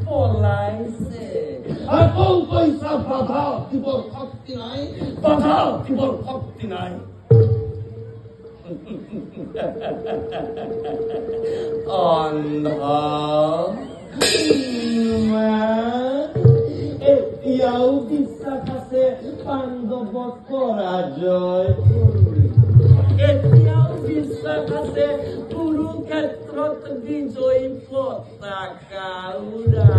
পলাইছে আকৌ কৈছা বাধা দিবৰ শক্তি নাই, বাধা দিবৰ শক্তি নাই। অন্ধ এতিয়াও বিশ্বাস আছে পাণ্ডৱক পৰাজয়, এতিয়াও বিশ্বাস আছে কুৰুক্ষেত্ৰত বিজয়ী পতাকা উৰা।